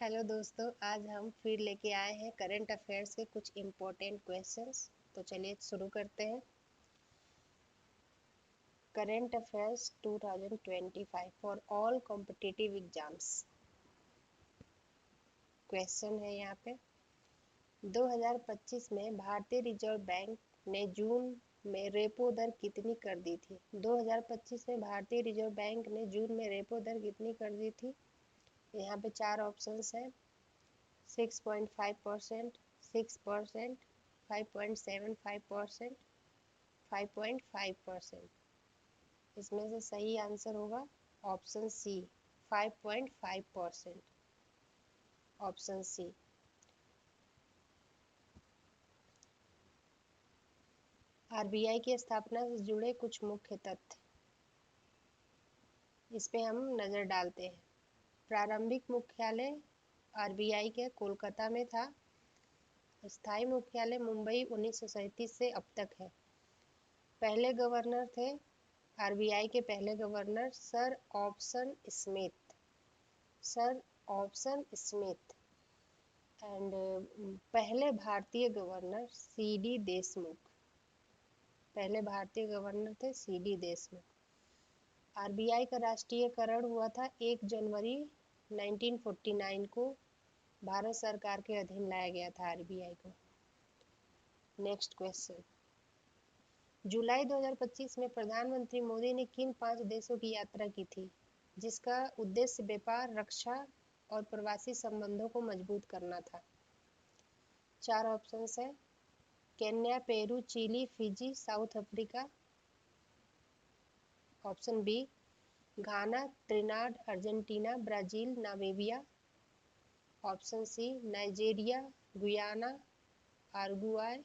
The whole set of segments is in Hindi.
हेलो दोस्तों, आज हम फिर लेके आए हैं करंट अफेयर्स के कुछ इम्पोर्टेंट क्वेश्चंस। तो चलिए शुरू करते हैं। Current affairs 2025 for all competitive exams. Question है यहाँ पे, 2025 में भारतीय रिजर्व बैंक ने जून में रेपो दर कितनी कर दी थी? 2025 में भारतीय रिजर्व बैंक ने जून में रेपो दर कितनी कर दी थी? यहाँ पे चार ऑप्शंस हैं: 6.5%, 6%, 5.75%, 5.5%। इसमें से सही आंसर होगा option C, 5.5%। Option C. RBI की स्थापना से जुड़े कुछ मुख्य तथ्य, इस पे हम नज़र डालते हैं। प्रारंभिक मुख्यालय आरबीआई के कोलकाता में था। स्थायी मुख्यालय मुंबई 1937 से अब तक है। पहले गवर्नर थे आरबीआई के पहले governor sir option Smith, sir option Smith. And पहले भारतीय गवर्नर सीडी देशमुख, पहले भारतीय गवर्नर थे सीडी देशमुख। आरबीआई का राष्ट्रीयकरण हुआ था 1 जनवरी 1949 को। भारत सरकार के अधीन लाया गया था आरबीआई को। नेक्स्ट क्वेश्चन, जुलाई 2025 में प्रधानमंत्री मोदी ने किन 5 देशों की यात्रा की थी जिसका उद्देश्य व्यापार, रक्षा और प्रवासी संबंधों को मजबूत करना था? चार ऑप्शंस है: Kenya, Peru, chilli, Fiji, south Africa. Option B, घाना, त्रिनाड, Argentina, Brazil, Namibia. Option C, Nigeria, Guyana, आर्गुआई,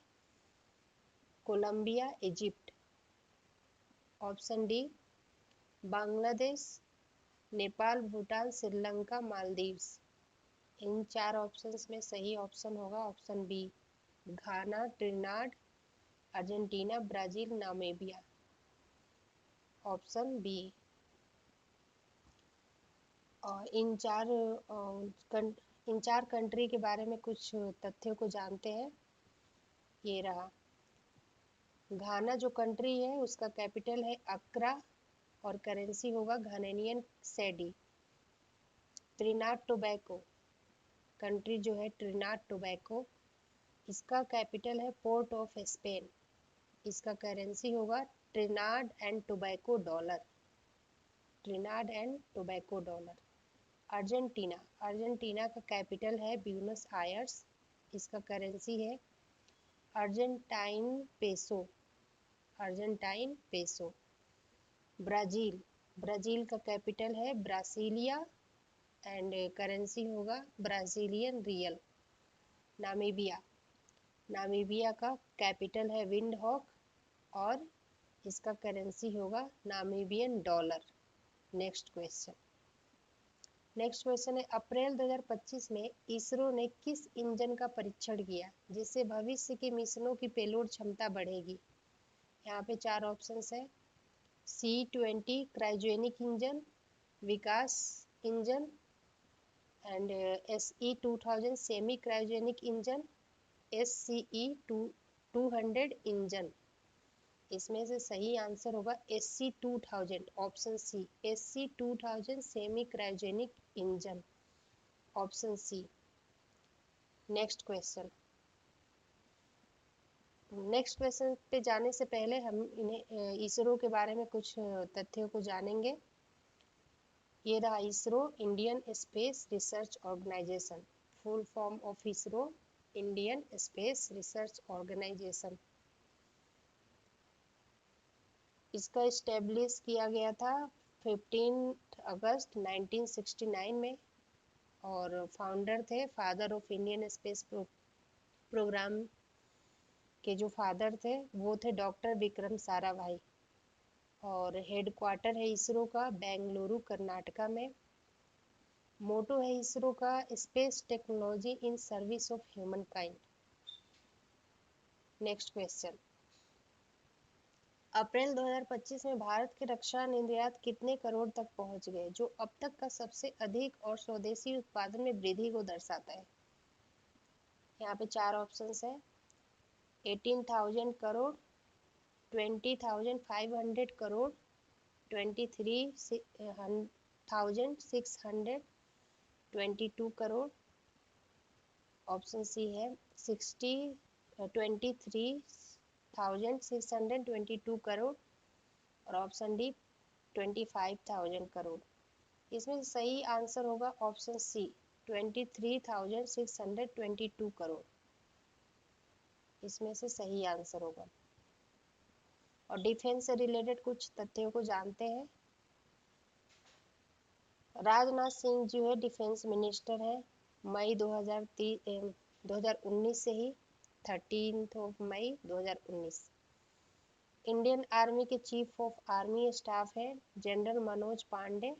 Colombia, Egypt. Option D, Bangladesh, Nepal, Bhutan, Sri Lanka, Maldives. इन चार ऑप्शंस में सही ऑप्शन होगा ऑप्शन बी, घाना, ट्रिनाड, Argentina, Brazil, Namibia. Option B. और इन चार कंट्री के बारे में कुछ तथ्यों को जानते हैं। ये रहा, घाना जो कंट्री है उसका कैपिटल है अक्रा और करेंसी होगा घानेनियन सेडी। त्रिनाड टोबैको कंट्री जो है ट्रिनाड टोबैको, इसका कैपिटल है पोर्ट ऑफ स्पेन। इसका करेंसी होगा Trinidad and Tobago dollar, Trinidad and Tobago dollar. Argentina, Argentina का कैपिटल है ब्यूनस आयर्स। इसका करेंसी है Argentine peso, Argentine peso. Brazil, Brazil का कैपिटल है ब्रासिलिया एंड करेंसी होगा ब्राज़ीलियन रियल। नामीबिया, नामीबिया का कैपिटल है विंडहॉक और इसका करेंसी होगा Namibian dollar. Next question, next question है, अप्रैल 2025 में इसरो ने किस इंजन का परीक्षण किया जिससे भविष्य के मिशनों की पेलोड क्षमता बढ़ेगी? यहाँ पे चार ऑप्शंस है: C-20 cryogenic engine, Vikas engine and SE-2000 semi cryogenic engine, SCE-200 engine. इसमें से सही आंसर होगा SC-2000, option C, SC-2000 semi cryogenic engine, option C. Next question, next question पे जाने से पहले हम इसरो के बारे में कुछ तथ्यों को जानेंगे। ये रहा ISRO, Indian space research organisation. Full form of ISRO, Indian space research organisation. इसका इस्टेब्लिश किया गया था 15 अगस्त 1969 में और फाउंडर थे, father of Indian space programme के जो फादर थे वो थे डॉक्टर विक्रम साराभाई। और हेडक्वार्टर है इसरो का बेंगलुरु, कर्नाटका में। मोटो है इसरो का space technology in service of humankind. Next question, April 2025 में भारत के रक्षा निर्यात कितने करोड़ तक पहुंच गए, जो अब तक का सबसे अधिक और स्वदेशी उत्पादन में वृद्धि को दर्शाता है। यहाँ पे 4 ऑप्शंस है। 18,000 करोड़, 20,500 करोड़, 23,622 करोड़। ऑप्शन सी है 23,622 करोड़ और ऑप्शन डी 25,000 करोड़। इसमें सही आंसर होगा ऑप्शन सी 23,622 करोड़। इसमें से सही आंसर होगा। और डिफेंस से रिलेटेड कुछ तथ्यों को जानते हैं। राजनाथ सिंह जो है डिफेंस मिनिस्टर है, मई 2019 से ही 13 मई 2019। इंडियन आर्मी के चीफ ऑफ आर्मी स्टाफ है general Manoj Pande.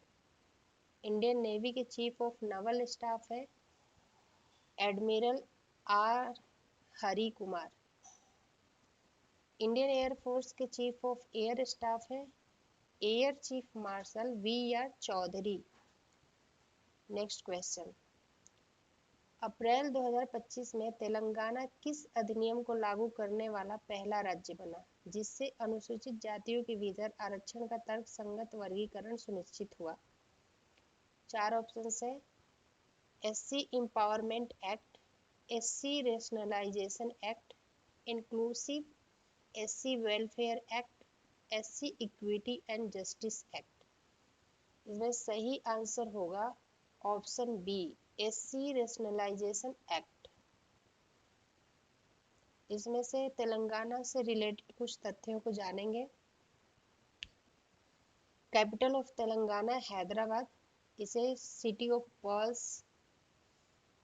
Indian navy के चीफ ऑफ नवल स्टाफ है admiral R Hari Kumar. Indian air force के चीफ ऑफ एयर स्टाफ है air chief marshal V R. Chaudhari. Next question, April 2025 में तेलंगाना किस अधिनियम को लागू करने वाला पहला राज्य बना, जिससे अनुसूचित जातियों के भीतर आरक्षण का तर्कसंगत वर्गीकरण सुनिश्चित हुआ? 4 ऑप्शंस है। SC empowerment act, SC rationalisation act, inclusive SC welfare act, SC equity and justice act. इसमें सही आंसर होगा option B SC rationalisation act. इसमें से तेलंगाना से रिलेटेड कुछ तथ्यों को जानेंगे। Capital of Telangana Hyderabad. इसे city of pearls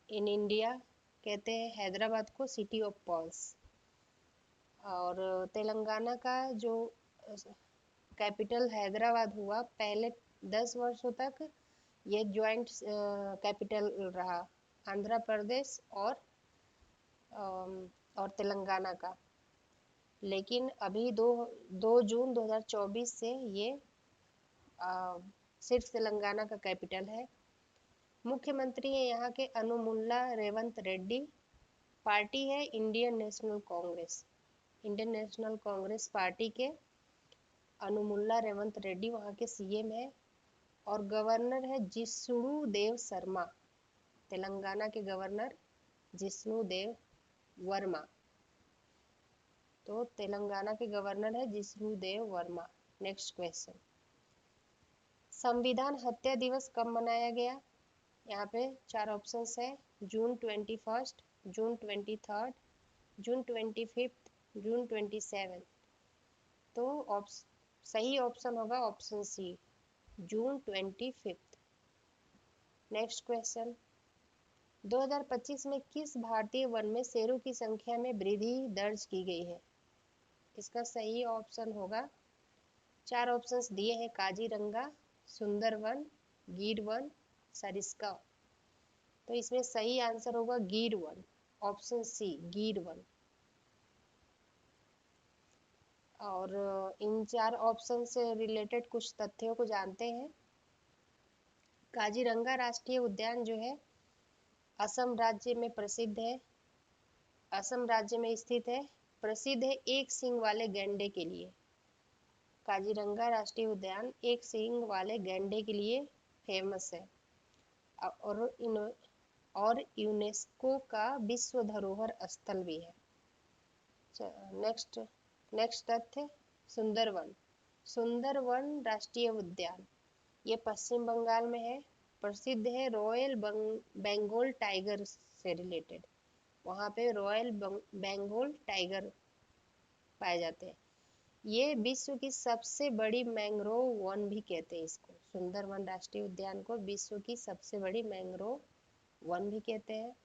in India कहते हैं, हैदराबाद को सिटी ऑफ पर्ल्स। और तेलंगाना का जो कैपिटल हैदराबाद हुआ, पहले 10 वर्षों तक ये जॉइंट कैपिटल रहा आंध्र प्रदेश और तेलंगाना का। लेकिन अभी 2 जून 2024 से ये सिर्फ तेलंगाना का कैपिटल है। मुख्यमंत्री है यहाँ के अनुमुल्ला रेवंत रेड्डी। पार्टी है Indian national Congress. Indian national Congress party के अनुमुल्ला रेवंत रेड्डी वहाँ के सीएम है। और गवर्नर है जिष्णु देव शर्मा। तेलंगाना के गवर्नर जिष्णु देव वर्मा। तो तेलंगाना के गवर्नर है जिष्णु देव वर्मा। नेक्स्ट क्वेश्चन, संविधान हत्या दिवस कब मनाया गया? यहाँ पे 4 ऑप्शंस है। जून 21, जून 23, जून 25, जून 27। तो सही ऑप्शन होगा ऑप्शन सी जून 25। नेक्स्ट क्वेश्चन, 2025 में किस भारतीय वन में शेरों की संख्या में वृद्धि दर्ज की गई है? इसका सही ऑप्शन होगा, 4 ऑप्शंस दिए हैं, काजीरंगा, सुंदरवन, गिर वन, सरिस्का। तो इसमें सही आंसर होगा गिर वन, ऑप्शन सी गिर वन। और इन 4 ऑप्शन से रिलेटेड कुछ तथ्यों को जानते हैं। काजीरंगा राष्ट्रीय उद्यान जो है असम राज्य में प्रसिद्ध है, असम राज्य में स्थित है। प्रसिद्ध है एक सींग वाले गैंडे के लिए। काजीरंगा राष्ट्रीय उद्यान एक सींग वाले गैंडे के लिए फेमस है और यूनेस्को का विश्व धरोहर स्थल भी है। नेक्स्ट तथ्य, सुंदरवन। सुंदरवन राष्ट्रीय उद्यान ये पश्चिम बंगाल में है। प्रसिद्ध है रॉयल बंगाल टाइगर से रिलेटेड। वहाँ पे रॉयल बंगाल टाइगर पाए जाते हैं। ये विश्व की सबसे बड़ी मैंग्रोव वन भी कहते हैं इसको। सुंदरवन राष्ट्रीय उद्यान को विश्व की सबसे बड़ी मैंग्रोव वन भी कहते हैं।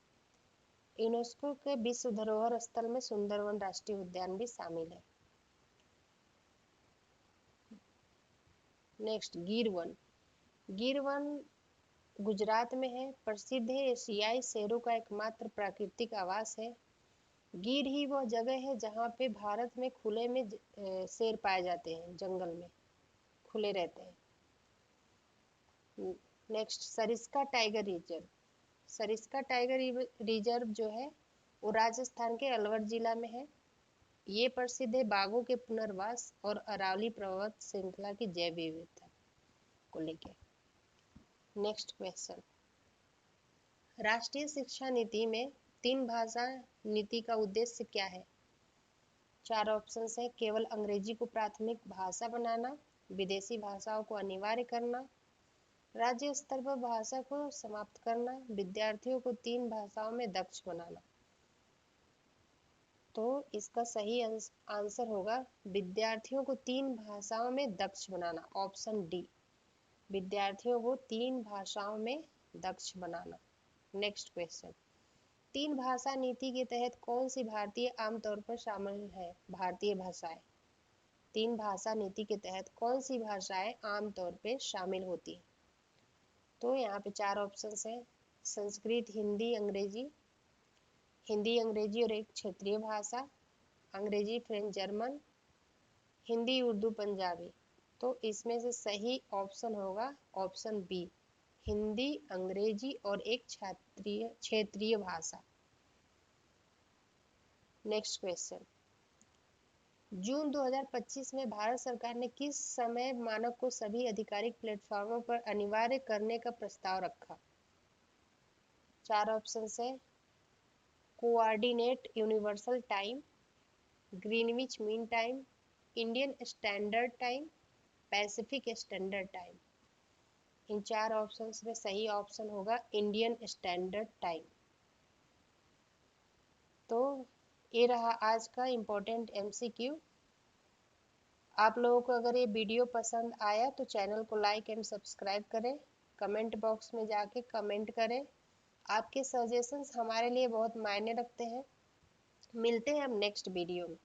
यूनेस्को के विश्व धरोहर स्थल में सुंदरवन राष्ट्रीय उद्यान भी शामिल है। नेक्स्ट, गिर वन। गिर वन गुजरात में है। प्रसिद्ध है एशियाई शेरों का एकमात्र प्राकृतिक आवास है। गिर ही वह जगह है जहाँ पे भारत में खुले में शेर पाए जाते हैं, जंगल में खुले रहते हैं। Next, Sariska tiger reserve. Sariska tiger reserve जो है वो राजस्थान के अलवर जिला में है। ये प्रसिद्ध है बाघों के पुनर्वास और अरावली पर्वत श्रृंखला की जैव विविधता को लेकर। नेक्स्ट क्वेश्चन, राष्ट्रीय शिक्षा नीति में 3 भाषा नीति का उद्देश्य क्या है? 4 ऑप्शन है। केवल अंग्रेजी को प्राथमिक भाषा बनाना, विदेशी भाषाओं को अनिवार्य करना, राज्य स्तर पर भाषा को समाप्त करना, विद्यार्थियों को 3 भाषाओं में दक्ष बनाना। तो इसका सही आंसर होगा विद्यार्थियों को 3 भाषाओं में दक्ष बनाना, ऑप्शन डी, विद्यार्थियों को 3 भाषाओं में दक्ष बनाना। नेक्स्ट क्वेश्चन, 3 भाषा नीति के तहत कौन सी भारतीय आमतौर पर शामिल है? भारतीय भाषाएं। 3 भाषा नीति के तहत कौन सी भाषाएं आमतौर पर शामिल होती है? तो यहाँ पे 4 ऑप्शन है। संस्कृत, हिंदी, अंग्रेजी, हिंदी, अंग्रेजी और एक क्षेत्रीय भाषा, अंग्रेजी, फ्रेंच, जर्मन, हिंदी, उर्दू, पंजाबी। तो इसमें से सही ऑप्शन होगा ऑप्शन बी, हिंदी, अंग्रेजी और एक क्षेत्रीय भाषा। नेक्स्ट क्वेश्चन, जून 2025 में भारत सरकार ने किस समय मानक को सभी आधिकारिक प्लेटफॉर्मों पर अनिवार्य करने का प्रस्ताव रखा? 4 ऑप्शन है। Coordinate universal time, Greenwich mean time, Indian standard time, Pacific standard time. इन 4 ऑप्शंस में सही ऑप्शन होगा इंडियन स्टैंडर्ड टाइम। तो ये रहा आज का इम्पोर्टेंट MCQ। आप लोगों को अगर ये वीडियो पसंद आया तो चैनल को लाइक एंड सब्सक्राइब करें, कमेंट बॉक्स में जाके कमेंट करें। आपके सजेशंस हमारे लिए बहुत मायने रखते हैं। मिलते हैं हम नेक्स्ट वीडियो में।